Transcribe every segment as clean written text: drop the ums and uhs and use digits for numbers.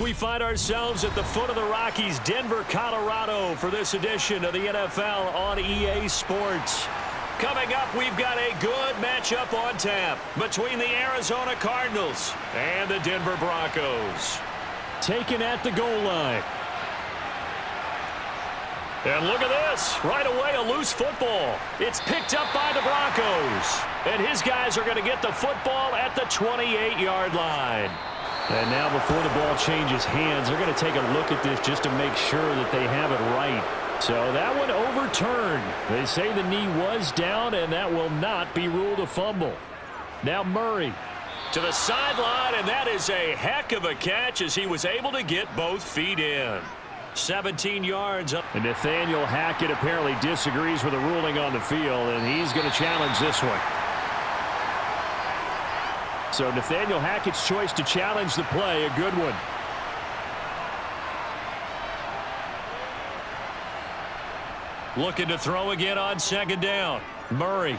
we find ourselves at the foot of the Rockies, Denver, Colorado, for this edition of the NFL on EA Sports. Coming up, we've got a good matchup on tap between the Arizona Cardinals and the Denver Broncos. Taken at the goal line. And look at this. Right away, a loose football. It's picked up by the Broncos. And his guys are going to get the football at the 28-yard line. And now before the ball changes hands, they're going to take a look at this just to make sure that they have it right. So that one overturned. They say the knee was down, and that will not be ruled a fumble. Now Murray to the sideline, and that is a heck of a catch as he was able to get both feet in. 17 yards up. And Nathaniel Hackett apparently disagrees with the ruling on the field, and he's going to challenge this one. So Nathaniel Hackett's choice to challenge the play, a good one. Looking to throw again on second down. Murray.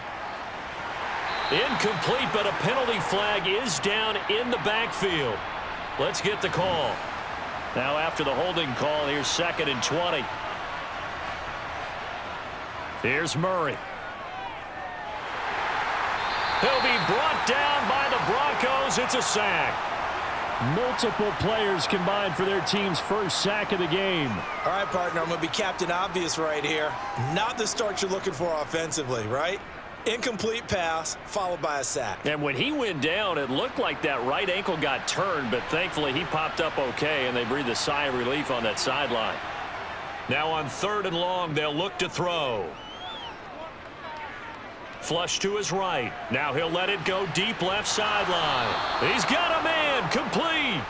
Incomplete, but a penalty flag is down in the backfield. Let's get the call. Now after the holding call, here's 2nd and 20. Here's Murray. He'll be brought down by the Broncos. It's a sack. Multiple players combined for their team's first sack of the game. All right, partner, I'm going to be Captain Obvious right here. Not the start you're looking for offensively, right? Incomplete pass, followed by a sack. And when he went down, it looked like that right ankle got turned, but thankfully he popped up okay, and they breathed a sigh of relief on that sideline. Now on 3rd and long, they'll look to throw. Flush to his right. Now he'll let it go deep left sideline. He's got a man, complete.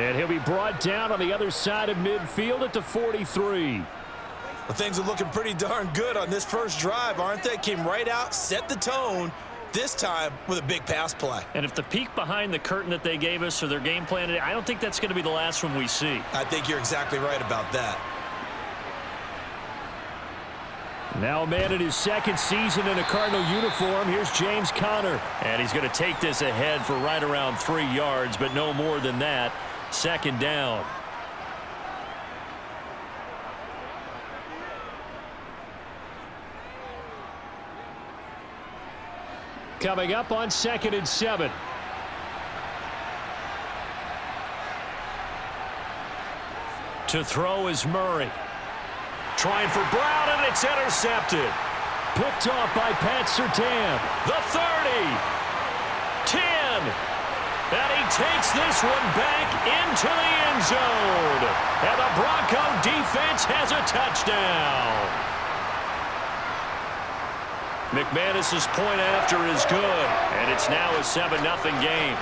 And he'll be brought down on the other side of midfield at the 43. Well, things are looking pretty darn good on this first drive, aren't they? Came right out, set the tone, this time with a big pass play. And if the peek behind the curtain that they gave us or their game plan, I don't think that's going to be the last one we see. I think you're exactly right about that. Now a man in his 2nd season in a Cardinal uniform. Here's James Conner. And he's going to take this ahead for right around 3 yards, but no more than that. 2nd down. Coming up on 2nd and 7. To throw is Murray. Trying for Brown, and it's intercepted. Picked off by Pat Surtain. The 30. 10. And he takes this one back into the end zone. And the Bronco defense has a touchdown. McManus's point after is good, and it's now a 7-0 game.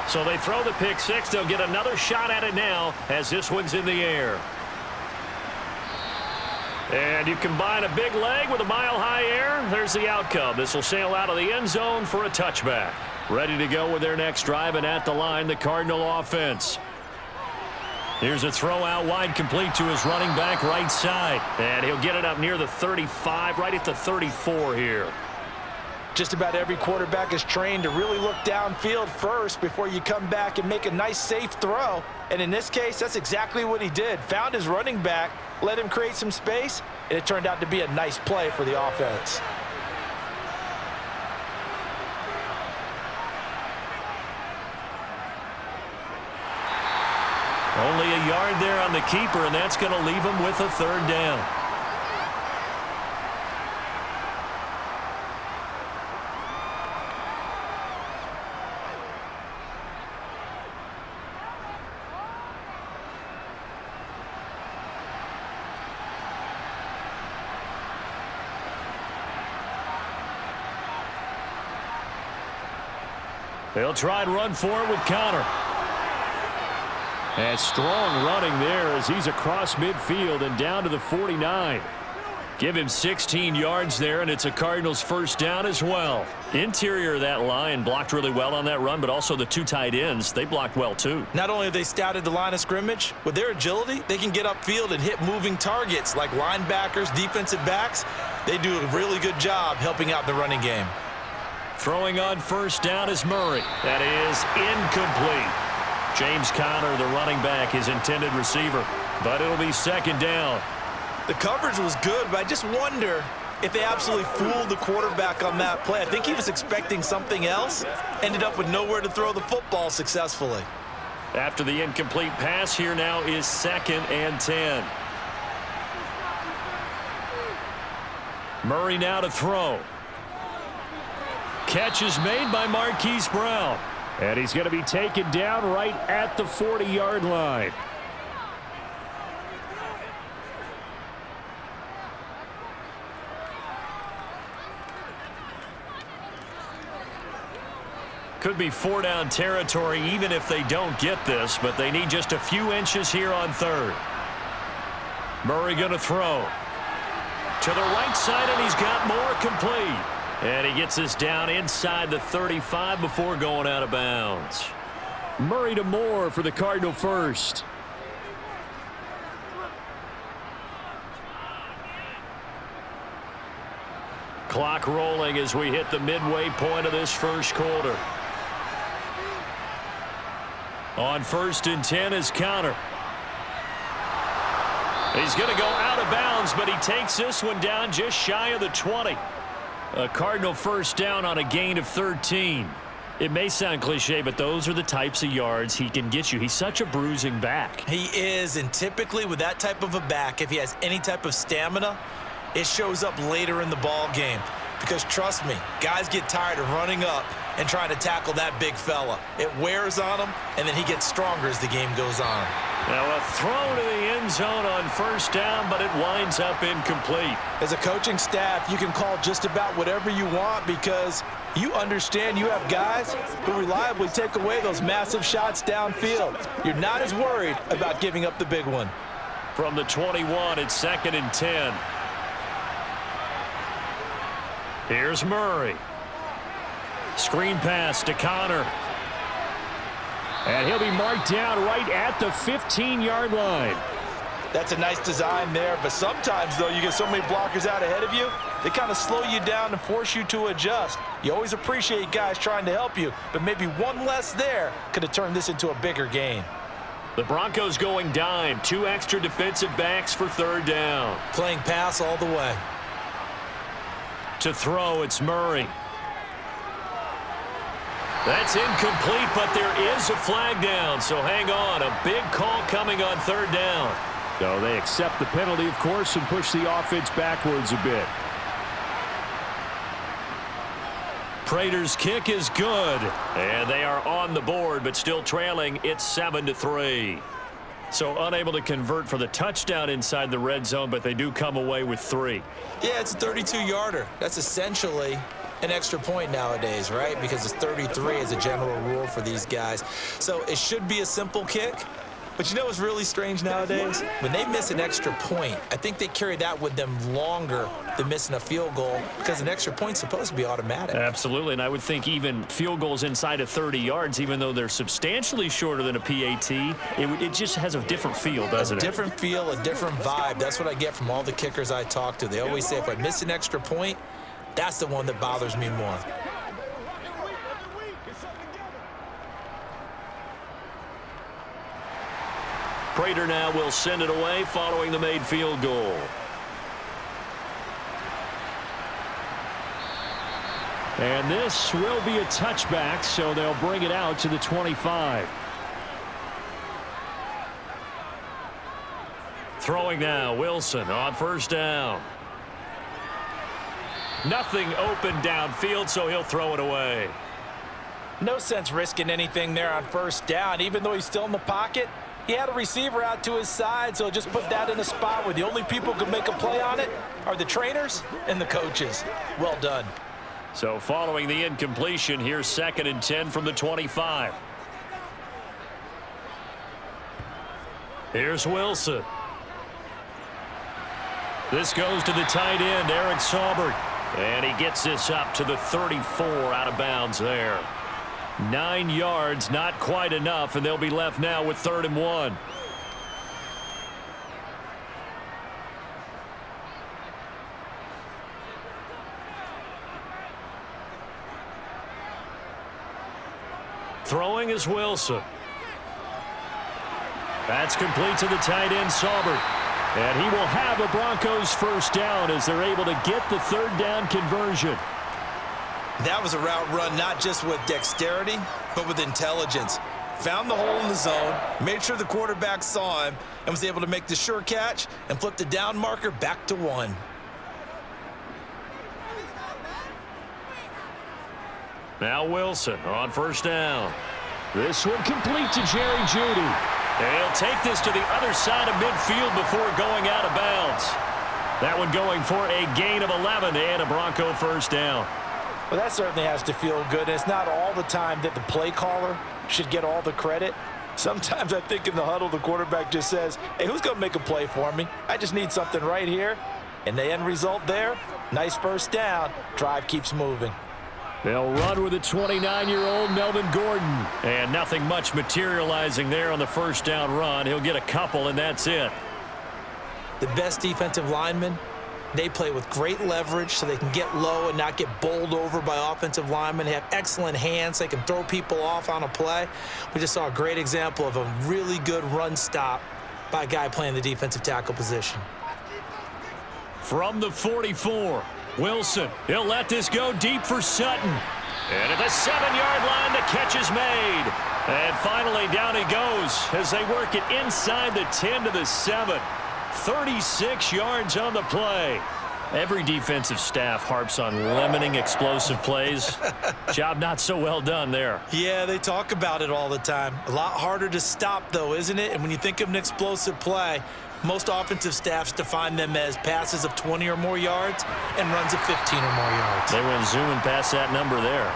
So they throw the pick six. They'll get another shot at it now as this one's in the air. And you combine a big leg with a mile-high air. There's the outcome. This will sail out of the end zone for a touchback. Ready to go with their next drive, and at the line, the Cardinal offense. Here's a throw out wide, complete to his running back right side. And he'll get it up near the 35, right at the 34 here. Just about every quarterback is trained to really look downfield first before you come back and make a nice, safe throw. And in this case, that's exactly what he did. Found his running back, let him create some space, and it turned out to be a nice play for the offense. Only a yard there on the keeper, and that's going to leave him with a third down. They'll try and run for it with Connor. And strong running there as he's across midfield and down to the 49. Give him 16 yards there, and it's a Cardinals first down as well. Interior of that line blocked really well on that run, but also the two tight ends, they blocked well too. Not only have they scouted the line of scrimmage, with their agility, they can get upfield and hit moving targets like linebackers, defensive backs. They do a really good job helping out the running game. Throwing on first down is Murray. That is incomplete. James Conner, the running back, his intended receiver, but it'll be second down. The coverage was good, but I just wonder if they absolutely fooled the quarterback on that play. I think he was expecting something else, ended up with nowhere to throw the football successfully. After the incomplete pass, here now is 2nd and 10. Murray now to throw. Catch is made by Marquise Brown. And he's going to be taken down right at the 40-yard line. Could be 4-down territory even if they don't get this, but they need just a few inches here on 3rd. Murray going to throw. To the right side, and he's got more complete. And he gets this down inside the 35 before going out of bounds. Murray to Moore for the Cardinal first. Clock rolling as we hit the midway point of this first quarter. On 1st and 10 is Connor. He's going to go out of bounds, but he takes this one down just shy of the 20. A Cardinal first down on a gain of 13. It may sound cliche, but those are the types of yards he can get you. He's such a bruising back. He is, and typically with that type of a back, if he has any type of stamina, it shows up later in the ball game. Because trust me, guys get tired of running up and trying to tackle that big fella. It wears on him, and then he gets stronger as the game goes on. Now a throw to the end zone on first down, but it winds up incomplete. As a coaching staff, you can call just about whatever you want because you understand you have guys who reliably take away those massive shots downfield. You're not as worried about giving up the big one. From the 21, it's 2nd and 10. Here's Murray. Screen pass to Connor. And he'll be marked down right at the 15-yard line. That's a nice design there, but sometimes, though, you get so many blockers out ahead of you, they kind of slow you down and force you to adjust. You always appreciate guys trying to help you, but maybe one less there could have turned this into a bigger gain. The Broncos going dime. 2 extra defensive backs for 3rd down. Playing pass all the way. To throw, it's Murray. That's incomplete, but there is a flag down, so hang on. A big call coming on 3rd down. So they accept the penalty, of course, and push the offense backwards a bit. Prater's kick is good, and they are on the board, but still trailing. It's 7-3. So unable to convert for the touchdown inside the red zone, but they do come away with 3. Yeah, it's a 32-yarder. That's essentially an extra point nowadays, right? Because it's 33 as a general rule for these guys. So it should be a simple kick. But you know what's really strange nowadays? When they miss an extra point, I think they carry that with them longer than missing a field goal because an extra point's supposed to be automatic. Absolutely, and I would think even field goals inside of 30 yards, even though they're substantially shorter than a PAT, it just has a different feel, doesn't it? A different feel, a different vibe. That's what I get from all the kickers I talk to. They always say if I miss an extra point, that's the one that bothers me more. Prater now will send it away following the made field goal. And this will be a touchback, so they'll bring it out to the 25. Throwing now, Wilson on 1st down. Nothing open downfield, so he'll throw it away. No sense risking anything there on 1st down, even though he's still in the pocket. He had a receiver out to his side, so just put that in a spot where the only people who can make a play on it are the trainers and the coaches. Well done. So following the incompletion, here's 2nd and 10 from the 25. Here's Wilson. This goes to the tight end, Eric Saubert. And he gets this up to the 34 out of bounds there. 9 yards, not quite enough, and they'll be left now with 3rd and 1. Throwing is Wilson. That's complete to the tight end, Saubert. And he will have a Broncos 1st down as they're able to get the 3rd down conversion. That was a route run not just with dexterity, but with intelligence. Found the hole in the zone, made sure the quarterback saw him, and was able to make the sure catch and flip the down marker back to 1. Now Wilson on 1st down. This one complete to Jerry Jeudy. And he'll take this to the other side of midfield before going out of bounds. That one going for a gain of 11 and a Bronco 1st down. Well, that certainly has to feel good. It's not all the time that the play caller should get all the credit. Sometimes I think in the huddle, the quarterback just says, hey, who's going to make a play for me? I just need something right here. And the end result there, nice 1st down. Drive keeps moving. They'll run with a 29-year-old Melvin Gordon. And nothing much materializing there on the 1st down run. He'll get a couple, and that's it. The best defensive linemen, they play with great leverage so they can get low and not get bowled over by offensive linemen. They have excellent hands. They can throw people off on a play. We just saw a great example of a really good run stop by a guy playing the defensive tackle position. From the 44, Wilson. He'll let this go deep for Sutton. And at the 7-yard line, the catch is made. And finally, down he goes as they work it inside the 10 to the 7. 36 yards on the play. Every defensive staff harps on limiting explosive plays. Job not so well done there. Yeah, they talk about it all the time. A lot harder to stop, though, isn't it? And when you think of an explosive play, most offensive staffs define them as passes of 20 or more yards and runs of 15 or more yards. They went zooming past that number there.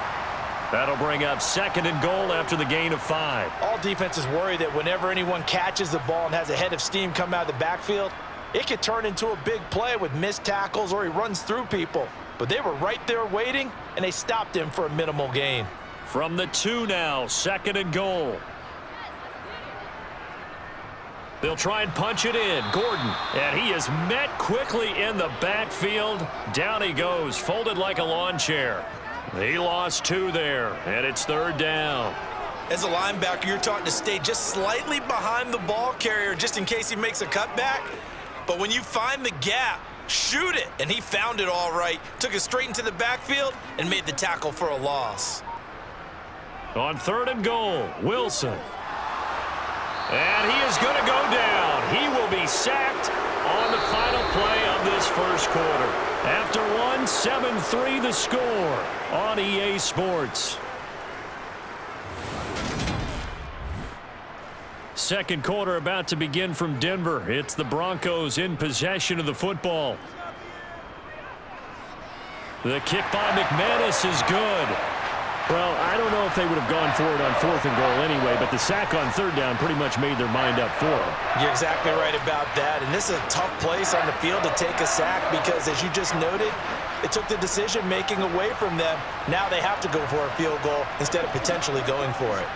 That'll bring up 2nd and goal after the gain of 5. All defenses worry that whenever anyone catches the ball and has a head of steam come out of the backfield, it could turn into a big play with missed tackles or he runs through people. But they were right there waiting, and they stopped him for a minimal gain. From the 2 now, 2nd and goal. They'll try and punch it in. Gordon. And he is met quickly in the backfield. Down he goes, folded like a lawn chair. He lost 2 there, and it's 3rd down. As a linebacker, you're taught to stay just slightly behind the ball carrier just in case he makes a cutback. But when you find the gap, shoot it. And he found it all right. Took it straight into the backfield and made the tackle for a loss. On 3rd and goal, Wilson. And he is going to go down. He will be sacked on the final play of this 1st quarter. After 1, 7-3 the score on EA Sports. 2nd quarter about to begin from Denver. It's the Broncos in possession of the football. The kick by McManus is good. Well, I don't know if they would have gone for it on 4th and goal anyway, but the sack on 3rd down pretty much made their mind up for it. You're exactly right about that. And this is a tough place on the field to take a sack because, as you just noted, it took the decision-making away from them. Now they have to go for a field goal instead of potentially going for it.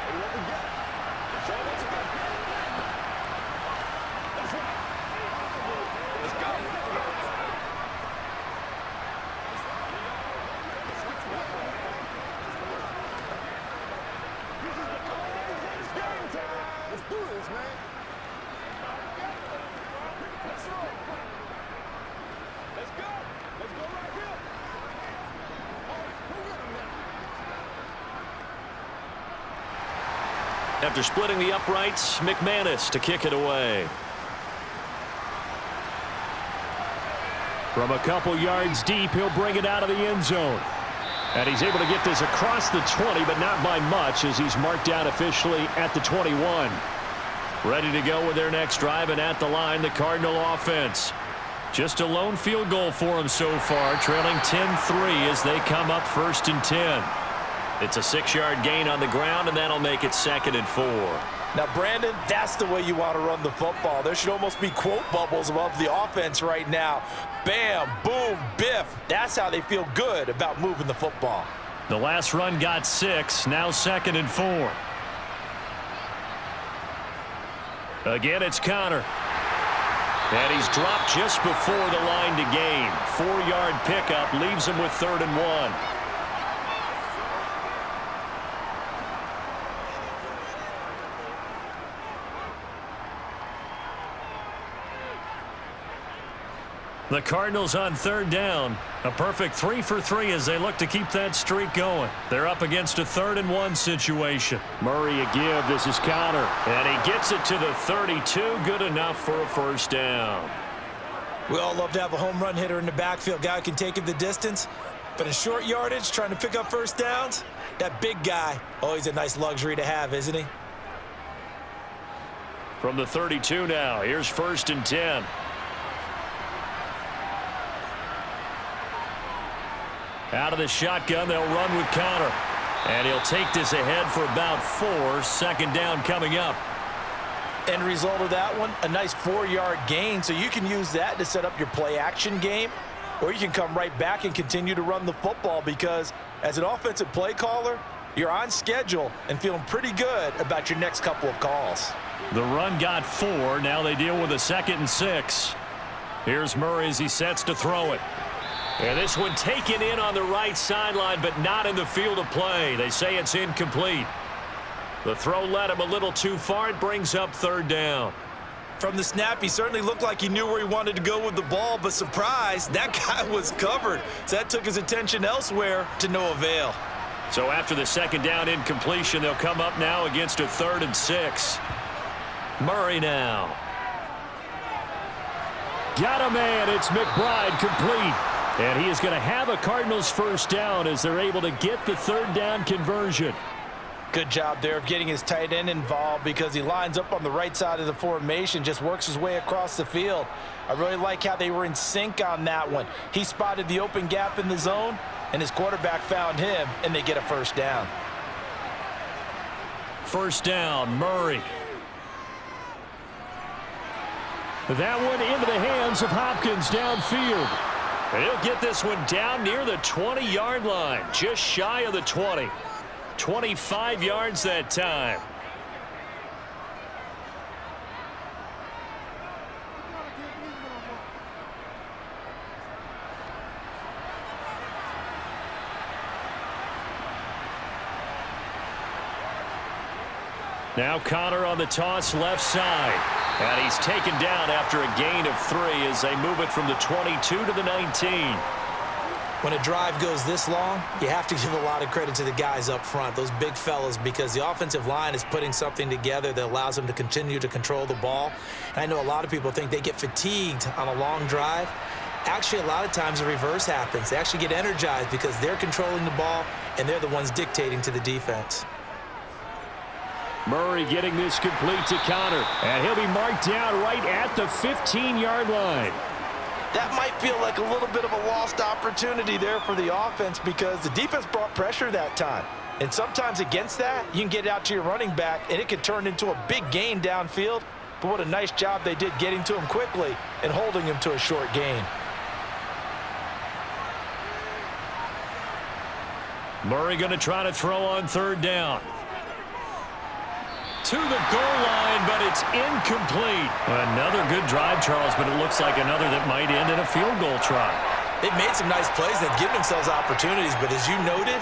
After splitting the uprights, McManus to kick it away. From a couple yards deep, he'll bring it out of the end zone. And he's able to get this across the 20, but not by much as he's marked out officially at the 21. Ready to go with their next drive, and at the line, the Cardinal offense. Just a lone field goal for them so far, trailing 10-3 as they come up 1st and 10. It's a 6-yard gain on the ground, and that'll make it 2nd and 4. Now, Brandon, that's the way you want to run the football. There should almost be quote bubbles above the offense right now. Bam, boom, biff. That's how they feel good about moving the football. The last run got 6, now 2nd and 4. Again, it's Connor. And he's dropped just before the line to gain. 4-yard pickup leaves him with 3rd and 1. The Cardinals on 3rd down. A perfect 3 for 3 as they look to keep that streak going. They're up against a 3rd and 1 situation. Murray a give. This is Connor. And he gets it to the 32. Good enough for a 1st down. We all love to have a home run hitter in the backfield. Guy who can take it the distance. But in short yardage, trying to pick up 1st downs, that big guy, always a nice luxury to have, isn't he? From the 32 now, here's 1st and 10. Out of the shotgun, they'll run with Connor. And he'll take this ahead for about 4. 2nd down coming up. End result of that one, a nice 4-yard gain. So you can use that to set up your play-action game. Or you can come right back and continue to run the football because as an offensive play caller, you're on schedule and feeling pretty good about your next couple of calls. The run got 4. Now they deal with a 2nd and 6. Here's Murray as he sets to throw it. And this one taken in on the right sideline, but not in the field of play. They say it's incomplete. The throw led him a little too far. It brings up 3rd down. From the snap, he certainly looked like he knew where he wanted to go with the ball, but surprise, that guy was covered. So that took his attention elsewhere to no avail. So after the 2nd down incompletion, they'll come up now against a 3rd and 6. Murray now. Got a man. It's McBride complete. And he is going to have a Cardinals 1st down as they're able to get the 3rd down conversion. Good job there of getting his tight end involved because he lines up on the right side of the formation, just works his way across the field. I really like how they were in sync on that one. He spotted the open gap in the zone, and his quarterback found him, and they get a 1st down. 1st down, Murray. That one into the hands of Hopkins downfield. And he'll get this one down near the 20-yard line, just shy of the 20. 25 yards that time. Now Connor on the toss left side. And he's taken down after a gain of 3 as they move it from the 22 to the 19. When a drive goes this long, you have to give a lot of credit to the guys up front, those big fellas, because the offensive line is putting something together that allows them to continue to control the ball. And I know a lot of people think they get fatigued on a long drive. Actually, a lot of times the reverse happens. They actually get energized because they're controlling the ball, and they're the ones dictating to the defense. Murray getting this complete to Connor, and he'll be marked down right at the 15-yard line. That might feel like a little bit of a lost opportunity there for the offense because the defense brought pressure that time. And sometimes against that, you can get out to your running back, and it can turn into a big gain downfield. But what a nice job they did getting to him quickly and holding him to a short gain. Murray going to try to throw on 3rd down. To the goal line, but it's incomplete. Another good drive, Charles, but it looks like another that might end in a field goal try. They've made some nice plays. They've given themselves opportunities, but as you noted,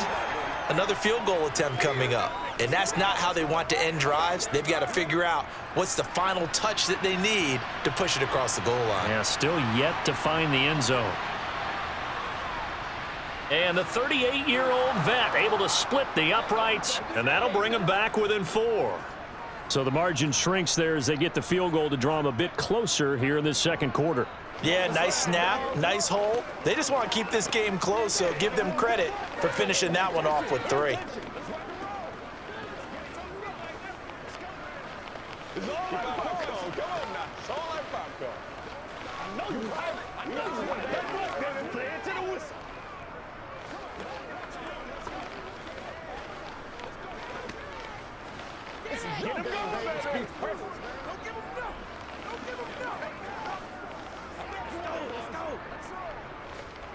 another field goal attempt coming up. And that's not how they want to end drives. They've got to figure out what's the final touch that they need to push it across the goal line. Yeah, still yet to find the end zone. And the 38-year-old vet able to split the uprights, and that'll bring him back within 4. So the margin shrinks there as they get the field goal to draw them a bit closer here in this 2nd quarter. Yeah, nice snap, nice hole. They just want to keep this game close, so give them credit for finishing that one off with 3.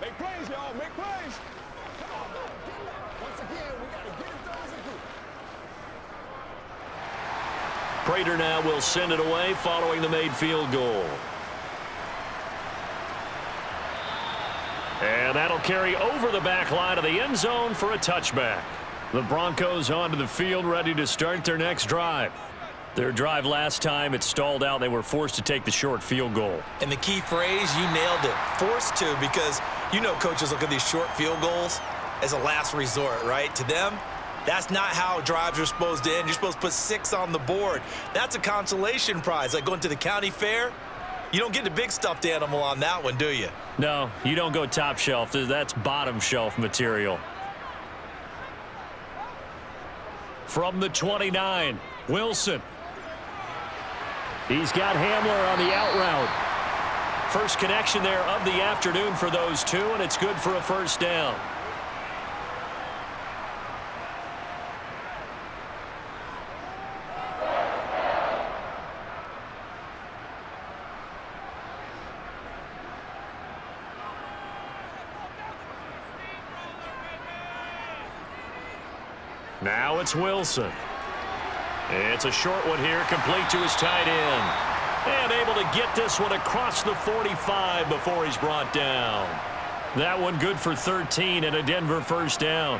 Make plays, y'all. Make plays. Once again, we got to get it done as a group. Prater now will send it away following the made field goal. And that'll carry over the back line of the end zone for a touchback. The Broncos onto the field, ready to start their next drive. Their drive last time, it stalled out. They were forced to take the short field goal. And the key phrase, you nailed it. Forced to, because you know coaches look at these short field goals as a last resort, right? To them, that's not how drives are supposed to end. You're supposed to put 6 on the board. That's a consolation prize. Like going to the county fair, you don't get the big stuffed animal on that one, do you? No, you don't go top shelf. That's bottom shelf material. From the 29, Wilson. He's got Hamler on the out route. First connection there of the afternoon for those two, and it's good for a first down. Now it's Wilson. It's a short one here, complete to his tight end. And able to get this one across the 45 before he's brought down. That one good for 13 and a Denver first down.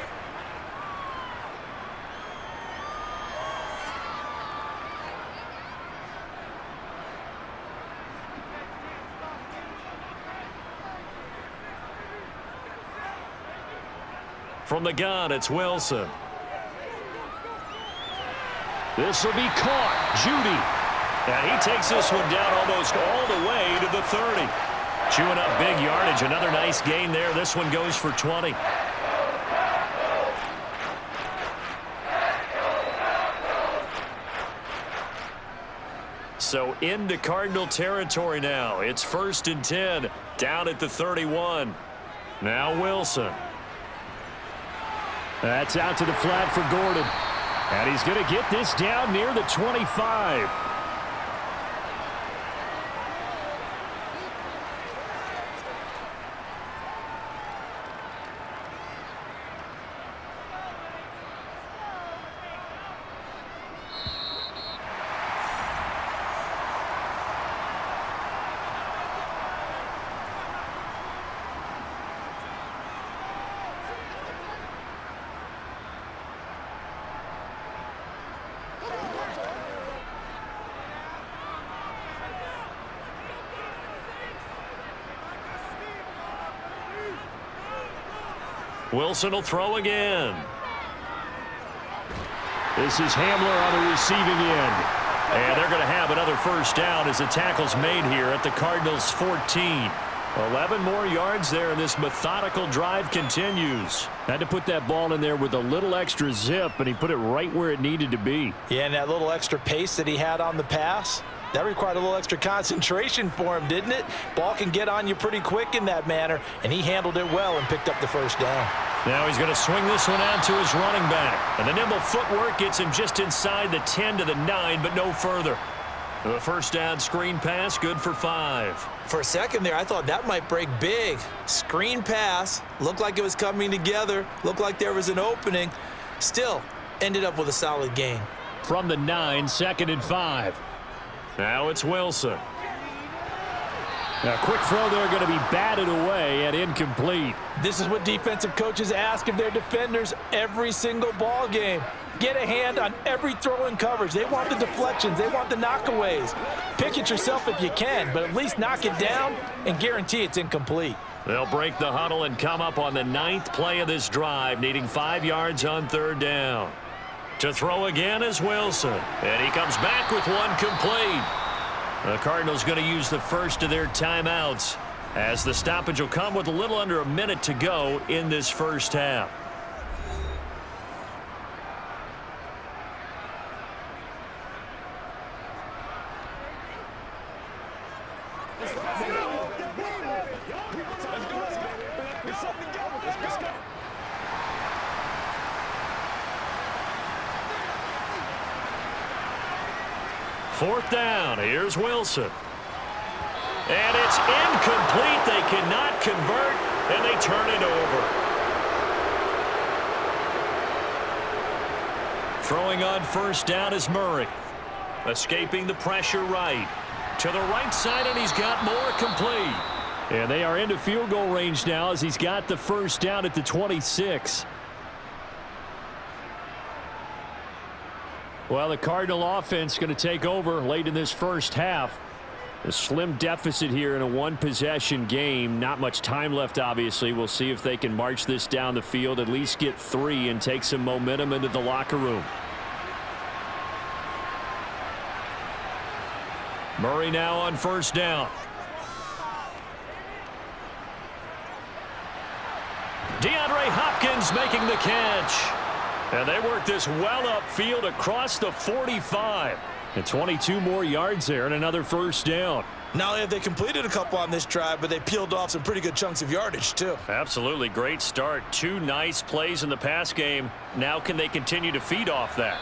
From the gun, it's Wilson. This will be caught. Judy. And he takes this one down almost all the way to the 30. Chewing up big yardage. Another nice gain there. This one goes for 20. So into Cardinal territory now. It's 1st and 10. Down at the 31. Now Wilson. That's out to the flat for Gordon. And he's going to get this down near the 25. Wilson will throw again. This is Hamler on the receiving end. And they're going to have another first down as the tackle's made here at the Cardinals' 14. 11 more yards there, and this methodical drive continues. Had to put that ball in there with a little extra zip, and he put it right where it needed to be. Yeah, and that little extra pace that he had on the pass, that required a little extra concentration for him, didn't it? Ball can get on you pretty quick in that manner, and he handled it well and picked up the first down. Now he's going to swing this one out to his running back. And the nimble footwork gets him just inside the 10 to the 9, but no further. The first down screen pass, good for 5. For a second there, I thought that might break big. Screen pass, looked like it was coming together, looked like there was an opening. Still, ended up with a solid gain. From the 9, 2nd and 5. Now it's Wilson. Now, quick throw there, going to be batted away and incomplete. This is what defensive coaches ask of their defenders every single ball game. Get a hand on every throw in coverage. They want the deflections. They want the knockaways. Pick it yourself if you can, but at least knock it down and guarantee it's incomplete. They'll break the huddle and come up on the 9th play of this drive, needing 5 yards on 3rd down. To throw again is Wilson, and he comes back with one complete. The Cardinals going to use the first of their timeouts as the stoppage will come with a little under a minute to go in this first half. Let's go. Let's go. Let's go. Fourth down. Here's Wilson. And it's incomplete. They cannot convert, and they turn it over. Throwing on first down is Murray. Escaping the pressure right. To the right side, and he's got more complete. And they are into field goal range now as he's got the first down at the 26. Well, the Cardinal offense going to take over late in this first half. A slim deficit here in a one-possession game. Not much time left, obviously. We'll see if they can march this down the field, at least get 3, and take some momentum into the locker room. Murray now on first down. DeAndre Hopkins making the catch. And they work this well upfield across the 45. And 22 more yards there and another first down. Not only have they completed a couple on this drive, but they peeled off some pretty good chunks of yardage, too. Absolutely great start. 2 nice plays in the pass game. Now can they continue to feed off that?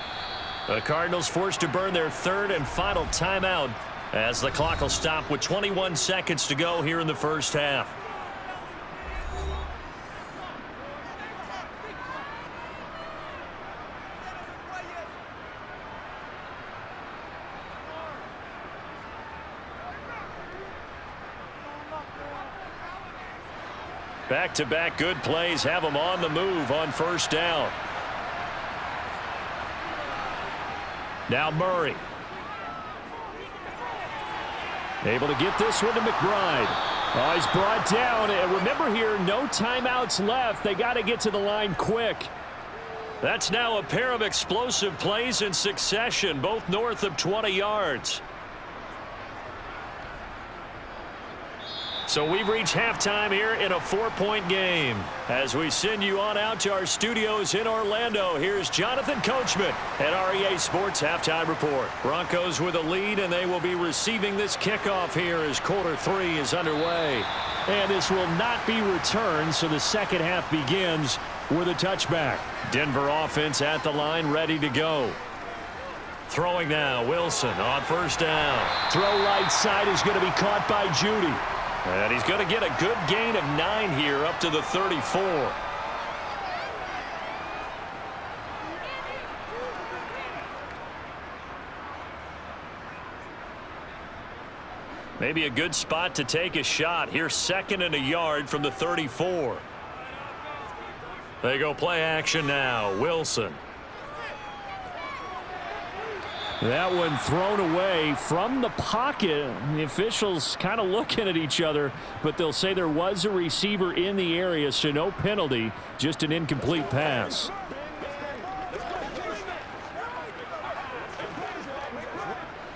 The Cardinals forced to burn their third and final timeout as the clock will stop with 21 seconds to go here in the first half. Back-to-back good plays have them on the move on first down. Now Murray. Able to get this one to McBride. Oh, he's brought down. And remember here, no timeouts left. They got to get to the line quick. That's now a pair of explosive plays in succession, both north of 20 yards. So we've reached halftime here in a 4-point game. As we send you on out to our studios in Orlando, here's Jonathan Coachman at REA Sports Halftime Report. Broncos with a lead, and they will be receiving this kickoff here as quarter 3 is underway. And this will not be returned, so the second half begins with a touchback. Denver offense at the line, ready to go. Throwing now, Wilson on first down. Throw right side is going to be caught by Judy. And he's going to get a good gain of 9 here up to the 34. Maybe a good spot to take a shot. Here's 2nd and a yard from the 34. They go play action now. Wilson. That one thrown away from the pocket. The officials kind of looking at each other, but they'll say there was a receiver in the area, so no penalty, just an incomplete pass.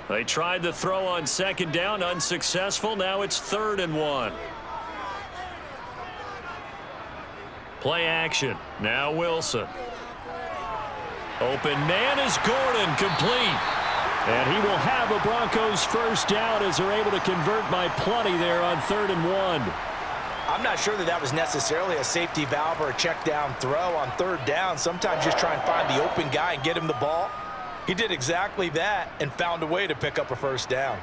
They tried the throw on 2nd down, unsuccessful. Now it's 3rd and 1. Play action. Now Wilson. Open man is Gordon, complete. And he will have a Broncos first down as they're able to convert by plenty there on 3rd and 1. I'm not sure that was necessarily a safety valve or a check down throw on 3rd down. Sometimes just try and find the open guy and get him the ball. He did exactly that and found a way to pick up a first down.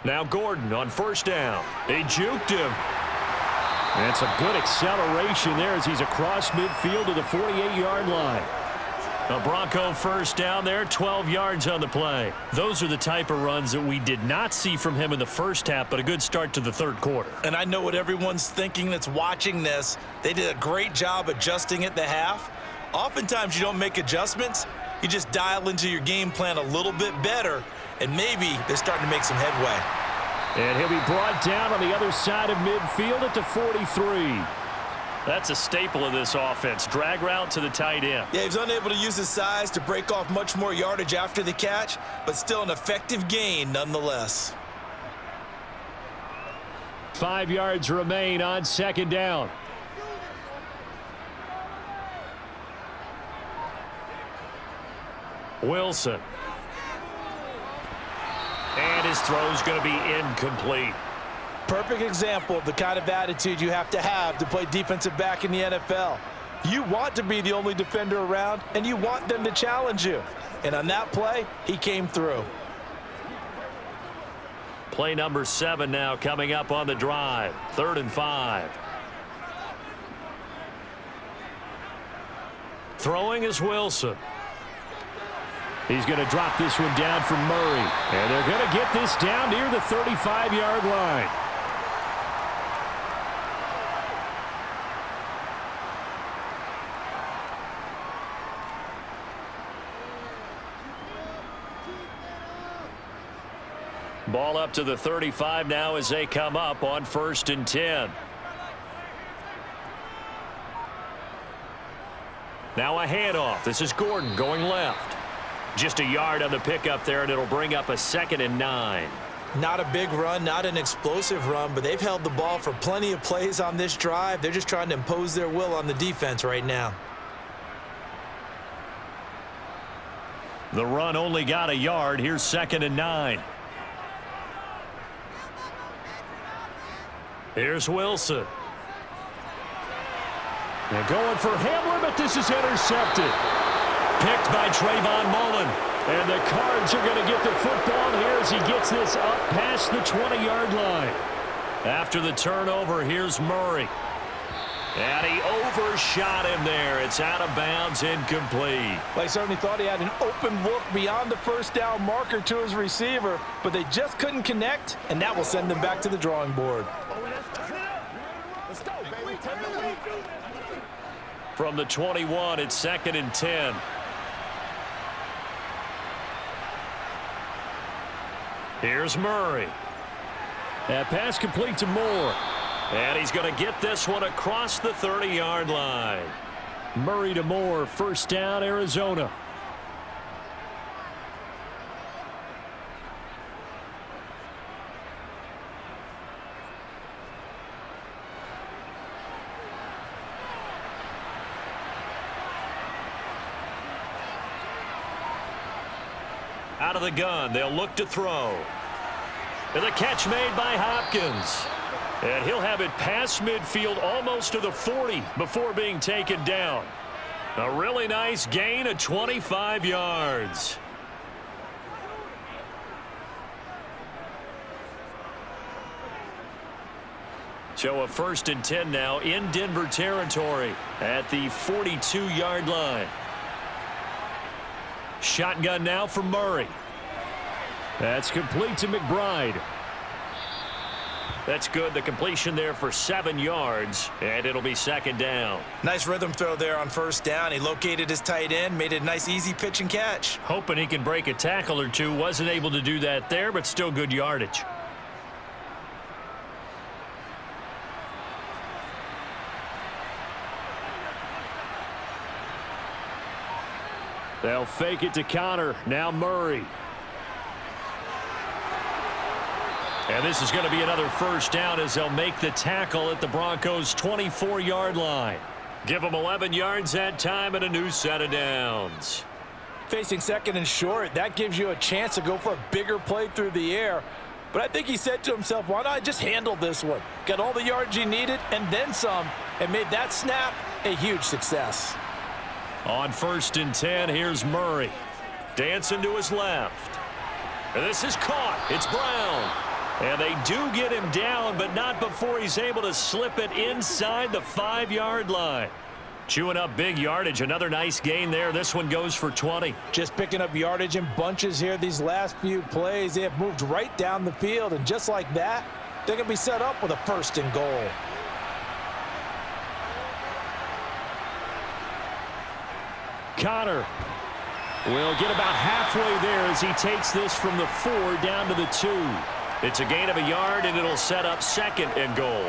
Now Gordon on first down. They juked him. And some good acceleration there as he's across midfield to the 48-yard line. A Bronco first down there, 12 yards on the play. Those are the type of runs that we did not see from him in the first half, but a good start to the 3rd quarter. And I know what everyone's thinking that's watching this. They did a great job adjusting at the half. Oftentimes you don't make adjustments. You just dial into your game plan a little bit better, and maybe they're starting to make some headway. And he'll be brought down on the other side of midfield at the 43. That's a staple of this offense. Drag route to the tight end. Yeah, he's unable to use his size to break off much more yardage after the catch, but still an effective gain nonetheless. 5 yards remain on 2nd down. Wilson. And his throw's going to be incomplete. Perfect example of the kind of attitude you have to play defensive back in the NFL. You want to be the only defender around, and you want them to challenge you. And on that play, he came through. Play number 7 now coming up on the drive. 3rd and 5. Throwing is Wilson. He's going to drop this one down for Murray. And they're going to get this down near the 35-yard line. Ball up to the 35 now as they come up on 1st and 10. Now a handoff. This is Gordon going left. Just a yard on the pickup there, and it'll bring up a 2nd and 9. Not a big run, not an explosive run, but they've held the ball for plenty of plays on this drive. They're just trying to impose their will on the defense right now. The run only got a yard. Here's 2nd and 9. Here's Wilson. And going for Hamler, but this is intercepted. Picked by Trayvon Mullen. And the Cards are going to get the football here as he gets this up past the 20-yard line. After the turnover, here's Murray. And he overshot him there. It's out of bounds, incomplete. Well, he certainly thought he had an open look beyond the first down marker to his receiver, but they just couldn't connect, and that will send them back to the drawing board. Let's go, baby. 10 to lead. From the 21, it's 2nd and 10. Here's Murray. That pass complete to Moore. And he's going to get this one across the 30-yard line. Murray to Moore, 1st down, Arizona. Out of the gun, they'll look to throw. And the catch made by Hopkins. And he'll have it past midfield almost to the 40 before being taken down. A really nice gain of 25 yards. So a 1st and 10 now in Denver territory at the 42-yard line. Shotgun now for Murray. That's complete to McBride. That's good. The completion there for 7 yards, and it'll be 2nd down. Nice rhythm throw there on 1st down. He located his tight end, made it a nice easy pitch and catch. Hoping he can break a tackle or two. Wasn't able to do that there, but still good yardage. They'll fake it to Connor. Now Murray. And this is going to be another 1st down as they'll make the tackle at the Broncos' 24-yard line. Give them 11 yards that time and a new set of downs. Facing 2nd and short, that gives you a chance to go for a bigger play through the air. But I think he said to himself, why not just handle this one? Got all the yards you needed and then some, and made that snap a huge success. On 1st and 10, here's Murray. Dancing to his left. And this is caught. It's Brown. And they do get him down, but not before he's able to slip it inside the 5-yard line. Chewing up big yardage. Another nice gain there. This one goes for 20. Just picking up yardage in bunches here these last few plays. They have moved right down the field, and just like that, they're going to be set up with a 1st and goal. Connor will get about halfway there as he takes this from the 4 down to the 2. It's a gain of a yard, and it'll set up 2nd and goal.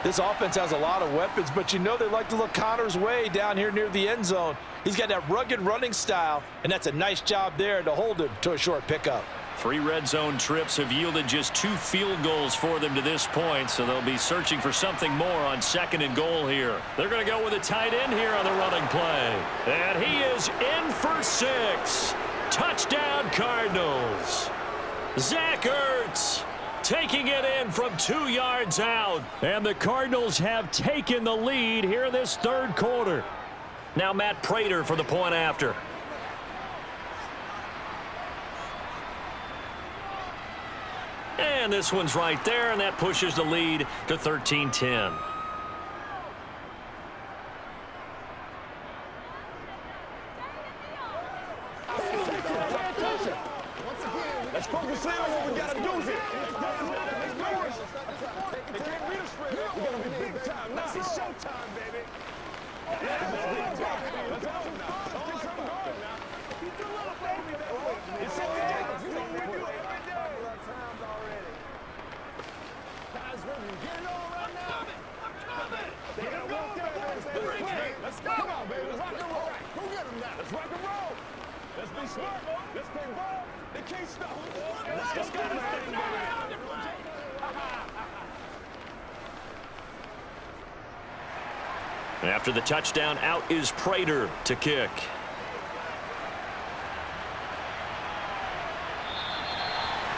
This offense has a lot of weapons, but you know they like to look Connor's way down here near the end zone. He's got that rugged running style, and that's a nice job there to hold him to a short pickup. 3 red zone trips have yielded just 2 field goals for them to this point, so they'll be searching for something more on 2nd and goal here. They're going to go with a tight end here on the running play. And he is in for 6. Touchdown, Cardinals. Zach Ertz taking it in from 2 yards out. And the Cardinals have taken the lead here in this third quarter. Now Matt Prater for the point after. And this one's right there, and that pushes the lead to 13-10. Let's focus in on what we got to do here. They can't beat us, Fred. We're going to be big time now. It's showtime, baby. Let's go now. Let's get some going now. Keep your little baby that way. It's so easy. You know what we do every day. Times already. Guys, we're getting on right now. I'm coming. They got to walk that way. Let's go. Come on, baby. Let's rock and roll. Go get them now. Let's rock and roll. Let's be smart. Let's play ball. They can't stop. Let's go. After the touchdown, out is Prater to kick.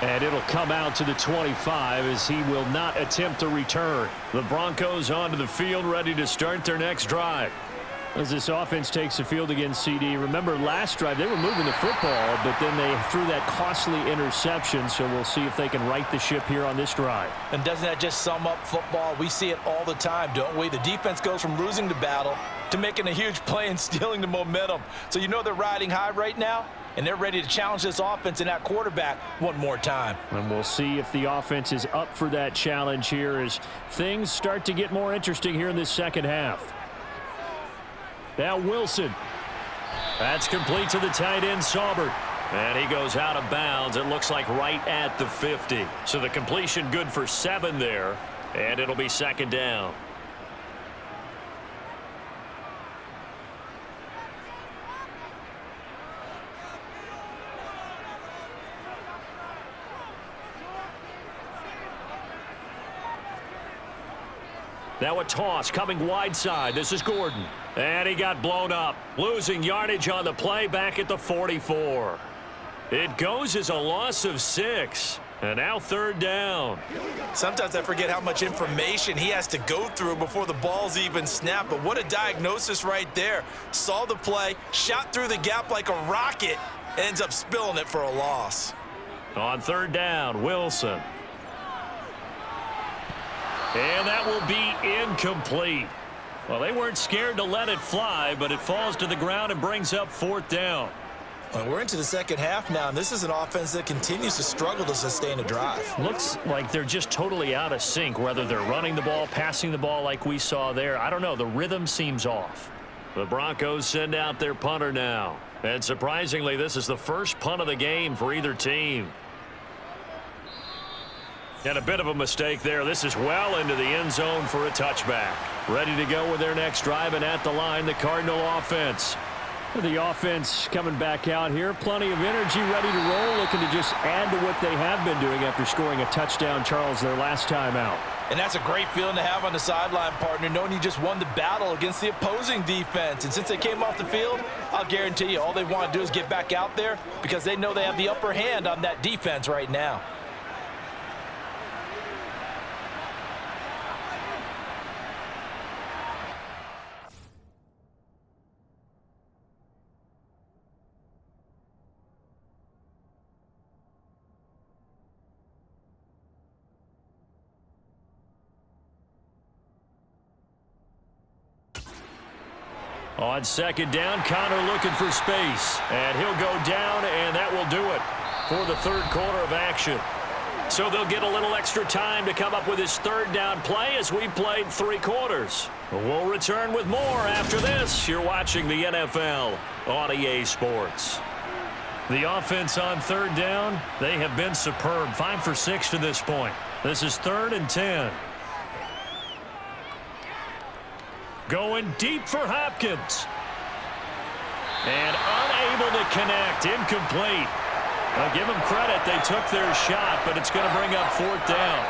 And it'll come out to the 25 as he will not attempt a return. The Broncos onto the field, ready to start their next drive. As this offense takes the field against CD, remember last drive they were moving the football, but then they threw that costly interception, so we'll see if they can right the ship here on this drive. And doesn't that just sum up football? We see it all the time, don't we? The defense goes from losing the battle to making a huge play and stealing the momentum. So you know they're riding high right now, and they're ready to challenge this offense and that quarterback one more time. And we'll see if the offense is up for that challenge here as things start to get more interesting here in this second half. Now Wilson. That's complete to the tight end, Saubert. And he goes out of bounds. It looks like right at the 50. So the completion good for 7 there. And it'll be second down. Now a toss coming wide side. This is Gordon. And he got blown up. Losing yardage on the play back at the 44. It goes as a loss of 6. And now third down. Sometimes I forget how much information he has to go through before the ball's even snapped. But what a diagnosis right there. Saw the play, shot through the gap like a rocket, and ends up spilling it for a loss. On third down, Wilson. And that will be incomplete. Well, they weren't scared to let it fly, but it falls to the ground and brings up fourth down. Well, we're into the second half now, and this is an offense that continues to struggle to sustain a drive. Looks like they're just totally out of sync, whether they're running the ball, passing the ball like we saw there. I don't know. The rhythm seems off. The Broncos send out their punter now. And surprisingly, this is the first punt of the game for either team. And a bit of a mistake there. This is well into the end zone for a touchback. Ready to go with their next drive, and at the line, the Cardinal offense. The offense coming back out here. Plenty of energy, ready to roll, looking to just add to what they have been doing after scoring a touchdown, Charles, their last time out. And that's a great feeling to have on the sideline, partner, knowing you just won the battle against the opposing defense. And since they came off the field, I'll guarantee you all they want to do is get back out there because they know they have the upper hand on that defense right now. On second down, Connor looking for space. And he'll go down, and that will do it for the third quarter of action. So they'll get a little extra time to come up with his third down play as we played 3 quarters. We'll return with more after this. You're watching the NFL on EA Sports. The offense on third down, they have been superb. 5 for 6 to this point. This is 3rd and 10. Going deep for Hopkins. And unable to connect. Incomplete. I'll give them credit. They took their shot, but it's going to bring up 4th down.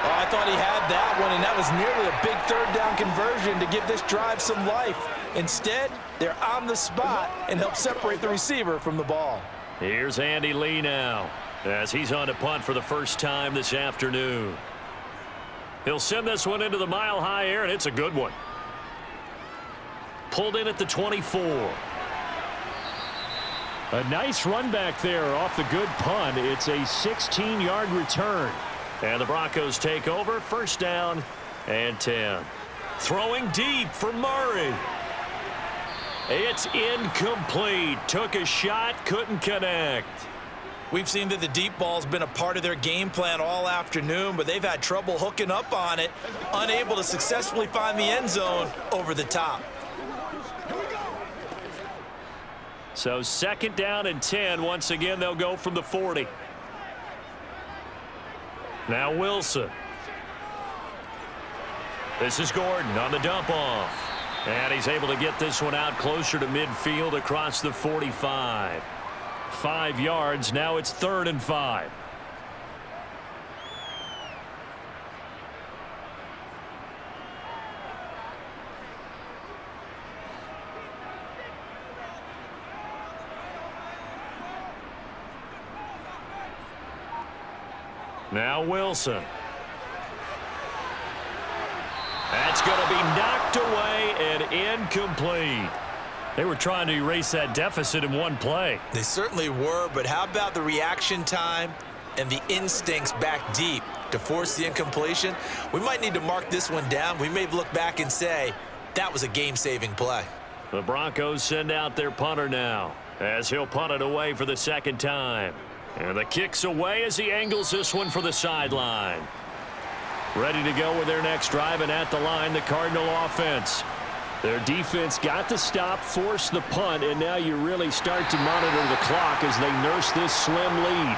Oh, I thought he had that one, and that was nearly a big third down conversion to give this drive some life. Instead, they're on the spot and help separate the receiver from the ball. Here's Andy Lee now as he's on to punt for the first time this afternoon. He'll send this one into the mile-high air, and it's a good one. Pulled in at the 24. A nice run back there off the good punt. It's a 16-yard return. And the Broncos take over, first down and 10. Throwing deep for Murray. It's incomplete. Took a shot, couldn't connect. We've seen that the deep ball's been a part of their game plan all afternoon, but they've had trouble hooking up on it, unable to successfully find the end zone over the top. So second down and 10. Once again, they'll go from the 40. Now Wilson. This is Gordon on the dump off. And he's able to get this one out closer to midfield across the 45. 5 yards. Now it's 3rd and 5. Now Wilson. That's going to be knocked away and incomplete. They were trying to erase that deficit in one play. They certainly were, but how about the reaction time and the instincts back deep to force the incompletion? We might need to mark this one down. We may look back and say that was a game-saving play. The Broncos send out their punter now as he'll punt it away for the second time. And the kick's away as he angles this one for the sideline. Ready to go with their next drive, and at the line, the Cardinal offense. Their defense got the stop, forced the punt, and now you really start to monitor the clock as they nurse this slim lead.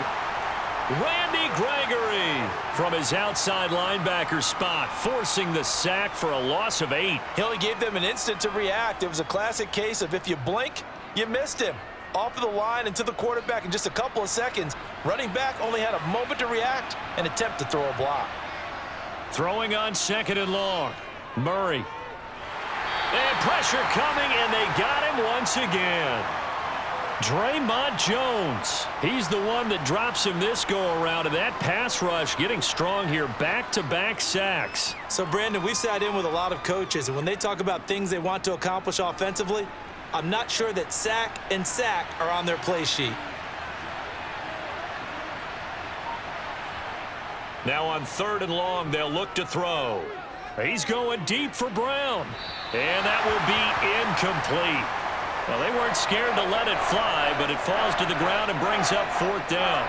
Randy Gregory from his outside linebacker spot, forcing the sack for a loss of 8. He only gave them an instant to react. It was a classic case of if you blink, you missed him. Off of the line and to the quarterback in just a couple of seconds. Running back only had a moment to react and attempt to throw a block. Throwing on 2nd and long. Murray. And pressure coming, and they got him once again. Draymond Jones. He's the one that drops him this go-around, and that pass rush getting strong here. Back-to-back sacks. So, Brandon, we've sat in with a lot of coaches, and when they talk about things they want to accomplish offensively, I'm not sure that sack and sack are on their play sheet. Now on 3rd and long, they'll look to throw. He's going deep for Brown. And that will be incomplete. Well, they weren't scared to let it fly, but it falls to the ground and brings up 4th down.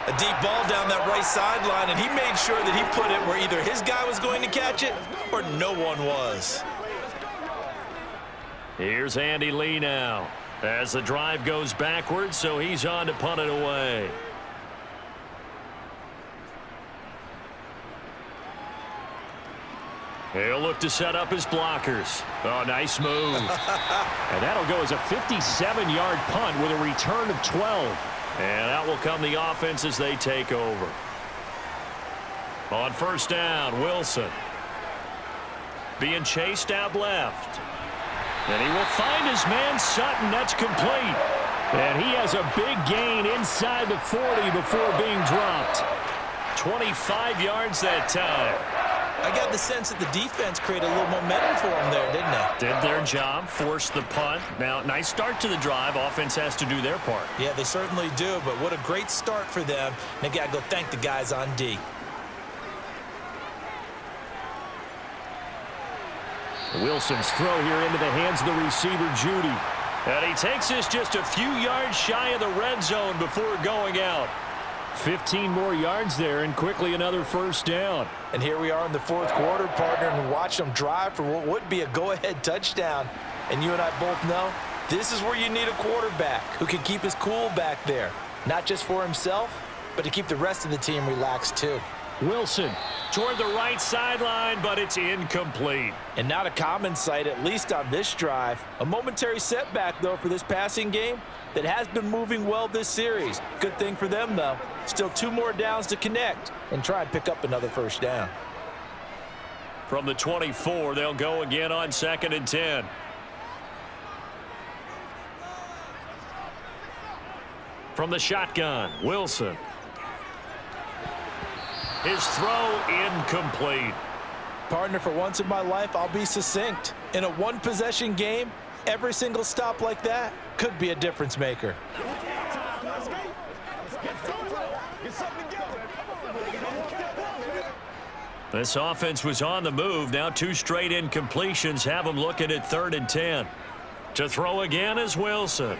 A deep ball down that right sideline, and he made sure that he put it where either his guy was going to catch it or no one was. Here's Andy Lee now as the drive goes backwards, so he's on to punt it away. He'll look to set up his blockers. Oh, nice move. And that'll go as a 57-yard punt with a return of 12. And out will come the offense as they take over. On 1st down, Wilson. Being chased out left. And he will find his man Sutton. That's complete. And he has a big gain inside the 40 before being dropped. 25 yards that time. I got the sense that the defense created a little momentum for them there, didn't they? Did their job, forced the punt. Now, nice start to the drive. Offense has to do their part. Yeah, they certainly do, but what a great start for them. They got to go thank the guys on D. Wilson's throw here into the hands of the receiver, Judy. And he takes this just a few yards shy of the red zone before going out. 15 more yards there, and quickly another 1st down. And here we are in the 4th quarter, partner, and watch them drive for what would be a go-ahead touchdown. And you and I both know this is where you need a quarterback who can keep his cool back there. Not just for himself, but to keep the rest of the team relaxed too. Wilson toward the right sideline, but it's incomplete. And not a common sight, at least on this drive. A momentary setback, though, for this passing game that has been moving well this series. Good thing for them, though. Still 2 more downs to connect and try and pick up another 1st down. From the 24, they'll go again on 2nd and 10. From the shotgun, Wilson. His throw incomplete. Partner, for once in my life, I'll be succinct. In a one-possession game, every single stop like that could be a difference maker. This offense was on the move. Now 2 straight incompletions have them looking at 3rd and 10. To throw again is Wilson.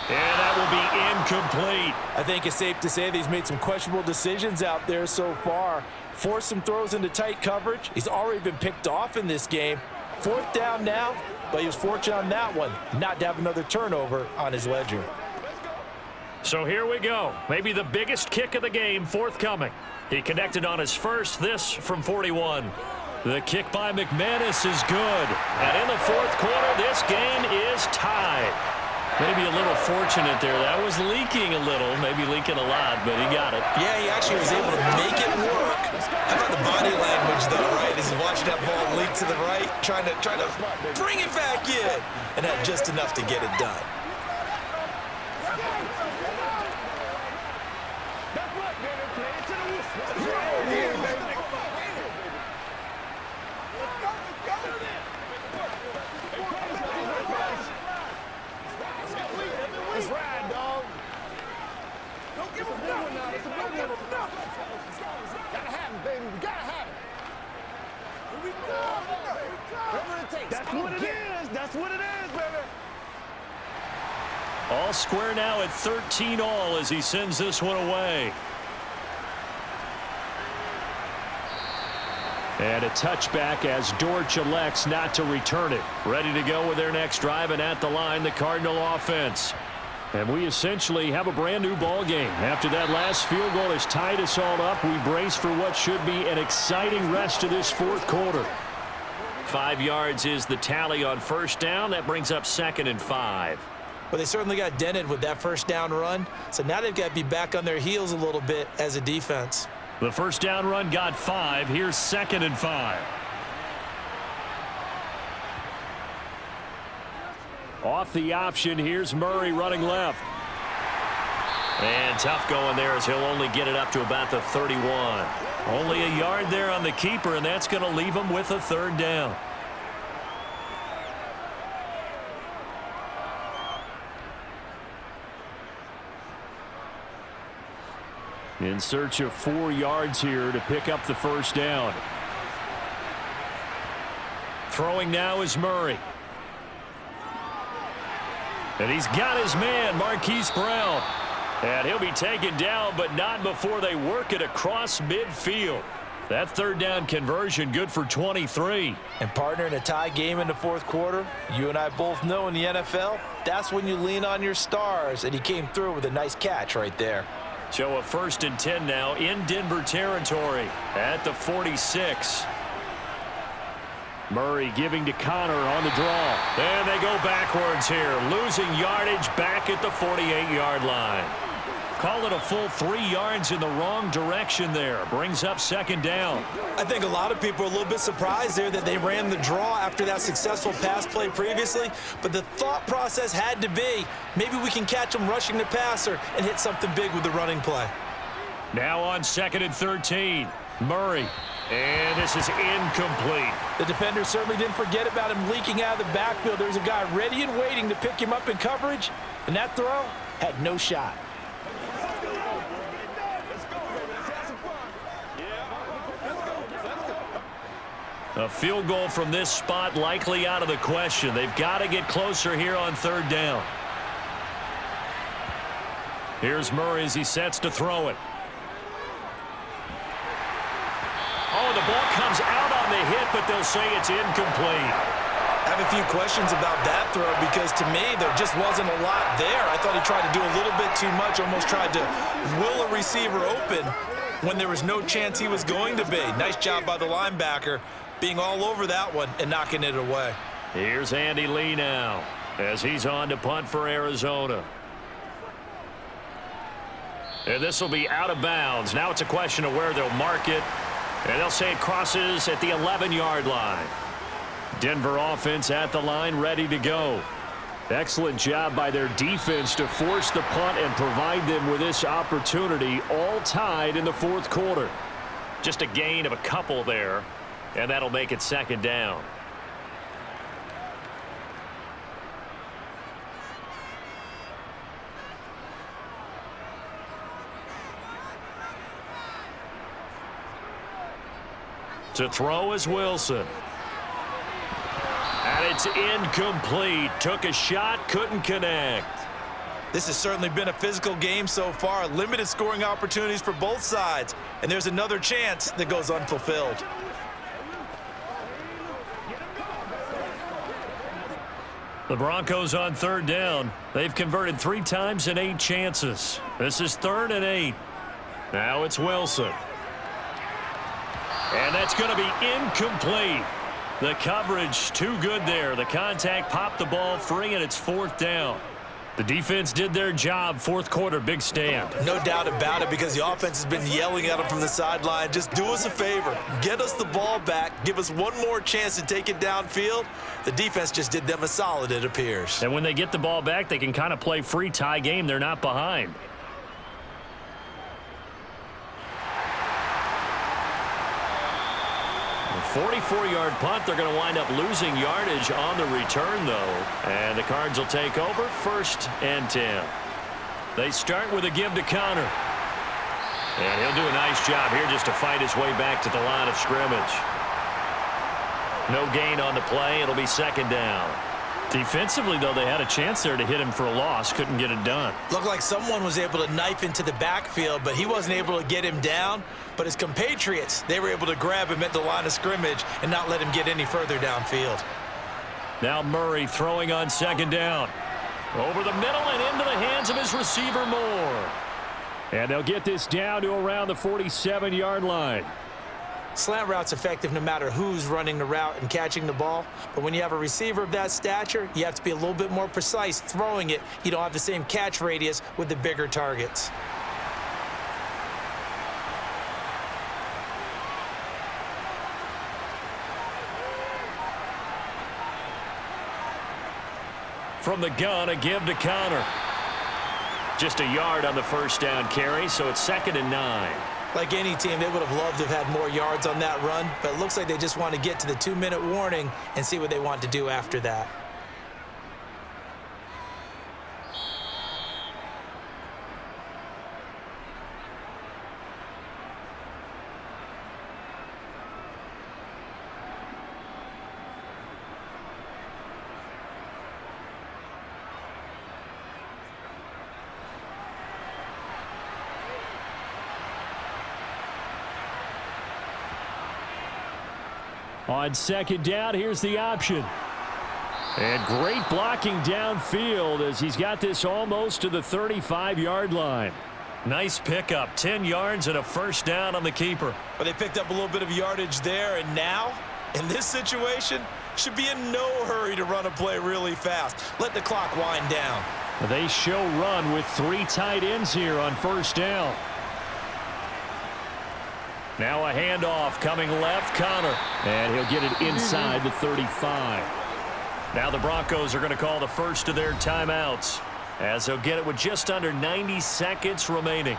And that will be incomplete. I think it's safe to say that he's made some questionable decisions out there so far. Forced some throws into tight coverage. He's already been picked off in this game. 4th down now, but he was fortunate on that one not to have another turnover on his ledger. So here we go. Maybe the biggest kick of the game forthcoming. He connected on his first, this from 41. The kick by McManus is good. And in the 4th quarter, this game is tied. Maybe a little fortunate there. That was leaking a little, maybe leaking a lot, but he got it. Yeah, he actually was able to make it work. How about the body language, though, right? As he's watching that ball leak to the right, trying to bring it back in, and had just enough to get it done. That's what it is, baby. All square now at 13 all as he sends this one away. And a touchback as Dortch elects not to return it. Ready to go with their next drive, and at the line, the Cardinal offense. And we essentially have a brand new ball game. After that last field goal has tied us all up, we brace for what should be an exciting rest of this 4th quarter. 5 yards is the tally on 1st down. That brings up 2nd and 5. But they certainly got dented with that 1st down run. So now they've got to be back on their heels a little bit as a defense. The 1st down run got 5. Here's 2nd and 5. Off the option, here's Murray running left. And tough going there as he'll only get it up to about the 31. Only a yard there on the keeper, and that's going to leave him with a 3rd down. In search of 4 yards here to pick up the 1st down. Throwing now is Murray. And he's got his man, Marquise Brown. And he'll be taken down, but not before they work it across midfield. That 3rd down conversion good for 23. And partner, in a tie game in the 4th quarter, you and I both know in the NFL, that's when you lean on your stars. And he came through with a nice catch right there. So a 1st and 10 now in Denver territory at the 46. Murray giving to Connor on the draw. And they go backwards here, losing yardage back at the 48-yard line. Call it a full 3 yards in the wrong direction there. Brings up 2nd down. I think a lot of people are a little bit surprised there that they ran the draw after that successful pass play previously. But the thought process had to be, maybe we can catch them rushing the passer and hit something big with the running play. Now on 2nd and 13. Murray. And this is incomplete. The defender certainly didn't forget about him leaking out of the backfield. There's a guy ready and waiting to pick him up in coverage. And that throw had no shot. A field goal from this spot likely out of the question. They've got to get closer here on 3rd down. Here's Murray as he sets to throw it. Oh, the ball comes out on the hit, but they'll say it's incomplete. I have a few questions about that throw because to me there just wasn't a lot there. I thought he tried to do a little bit too much, almost tried to will a receiver open when there was no chance he was going to be. Nice job by the linebacker being all over that one and knocking it away. Here's Andy Lee now as he's on to punt for Arizona. And this will be out of bounds. Now it's a question of where they'll mark it. And they'll say it crosses at the 11-yard line. Denver offense at the line, ready to go. Excellent job by their defense to force the punt and provide them with this opportunity, all tied in the fourth quarter. Just a gain of a couple there, and that'll make it second down. To throw is Wilson. And it's incomplete. Took a shot, couldn't connect. This has certainly been a physical game so far. Limited scoring opportunities for both sides. And there's another chance that goes unfulfilled. The Broncos on third down. They've converted 3 times in 8 chances. This is 3rd and 8. Now it's Wilson. And that's going to be incomplete. The coverage too good there. The contact popped the ball free, and it's 4th down. The defense did their job. Fourth quarter, big stand. No doubt about it, because the offense has been yelling at them from the sideline. Just do us a favor. Get us the ball back. Give us one more chance to take it downfield. The defense just did them a solid, it appears. And when they get the ball back, they can kind of play free tie game. They're not behind. 44-yard punt. They're going to wind up losing yardage on the return, though. And the Cards will take over 1st and 10. They start with a give to Connor. And he'll do a nice job here just to fight his way back to the line of scrimmage. No gain on the play. It'll be 2nd down. Defensively, though, they had a chance there to hit him for a loss. Couldn't get it done. Looked like someone was able to knife into the backfield, but he wasn't able to get him down. But his compatriots, they were able to grab him at the line of scrimmage and not let him get any further downfield. Now Murray throwing on 2nd down. Over the middle and into the hands of his receiver, Moore. And they'll get this down to around the 47-yard line. Slant route's effective no matter who's running the route and catching the ball. But when you have a receiver of that stature, you have to be a little bit more precise throwing it. You don't have the same catch radius with the bigger targets. From the gun, a give to Connor. Just a yard on the 1st down carry, so it's 2nd and 9. Like any team, they would have loved to have had more yards on that run, but it looks like they just want to get to the 2-minute warning and see what they want to do after that. On 2nd down, here's the option. And great blocking downfield as he's got this almost to the 35-yard line. Nice pickup, 10 yards and a 1st down on the keeper. But they picked up a little bit of yardage there, and now, in this situation, should be in no hurry to run a play really fast. Let the clock wind down. They show run with 3 tight ends here on 1st down. Now a handoff coming left, Connor. And he'll get it inside the 35. Now the Broncos are going to call the first of their timeouts, as they'll get it with just under 90 seconds remaining.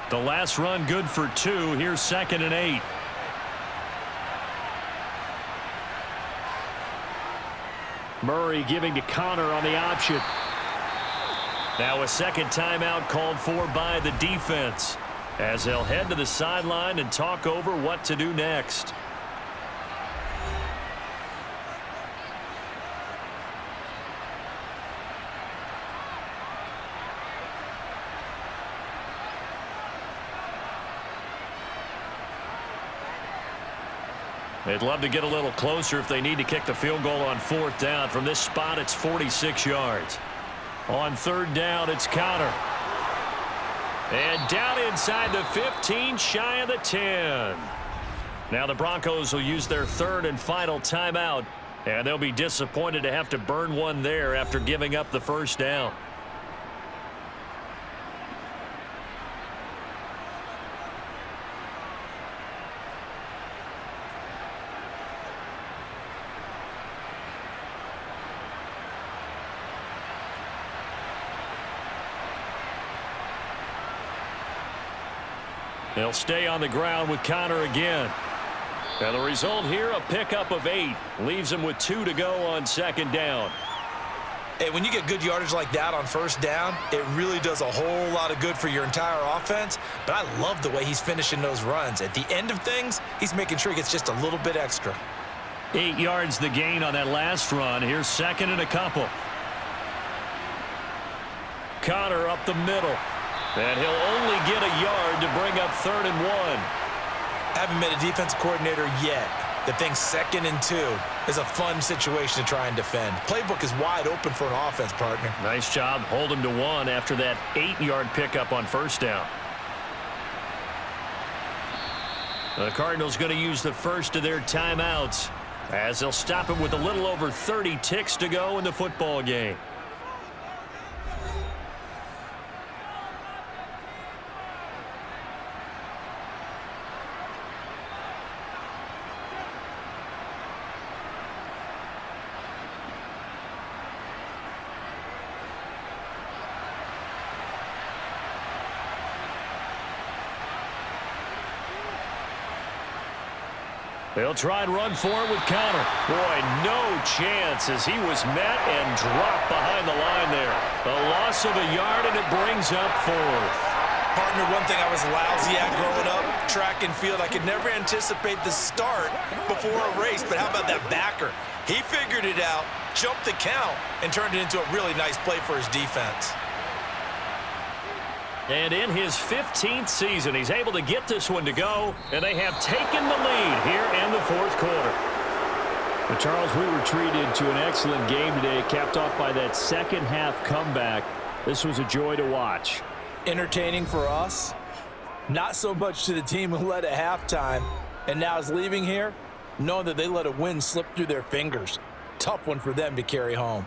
The last run good for 2. Here's 2nd and 8. Murray giving to Connor on the option. Now a 2nd timeout called for by the defense, as they'll head to the sideline and talk over what to do next. They'd love to get a little closer if they need to kick the field goal on 4th down. From this spot, it's 46 yards. On 3rd down, it's Connor. And down inside the 15, shy of the 10. Now the Broncos will use their 3rd and final timeout And they'll be disappointed to have to burn one there after giving up the first down. They'll stay on the ground with Connor again. And the result here, a pickup of 8. Leaves them with 2 to go on second down. Hey, when you get good yardage like that on first down, it really does a whole lot of good for your entire offense. But I love the way he's finishing those runs. At the end of things, he's making sure he gets just a little bit extra. 8 yards the gain on that last run. Here's second and a couple. Connor up the middle. And he'll only get a yard to bring up 3rd and 1. Haven't met a defensive coordinator yet that thinks 2nd and 2 is a fun situation to try and defend. Playbook is wide open for an offense, partner. Nice job. Hold him to 1 after that 8-yard pickup on first down. The Cardinals going to use the first of their timeouts as they'll stop it with a little over 30 ticks to go in the football game. They'll try and run for it with Connor. Boy, no chance as he was met and dropped behind the line there. A loss of a yard, and it brings up 4th. Partner, one thing I was lousy at growing up, track and field, I could never anticipate the start before a race, but how about that backer? He figured it out, jumped the count, and turned it into a really nice play for his defense. And in his 15th season, he's able to get this one to go, and they have taken the lead here in the 4th quarter. But Charles, we were treated to an excellent game today, capped off by that second-half comeback. This was a joy to watch. Entertaining for us, not so much to the team who led at halftime, and now is leaving here knowing that they let a win slip through their fingers. Tough one for them to carry home.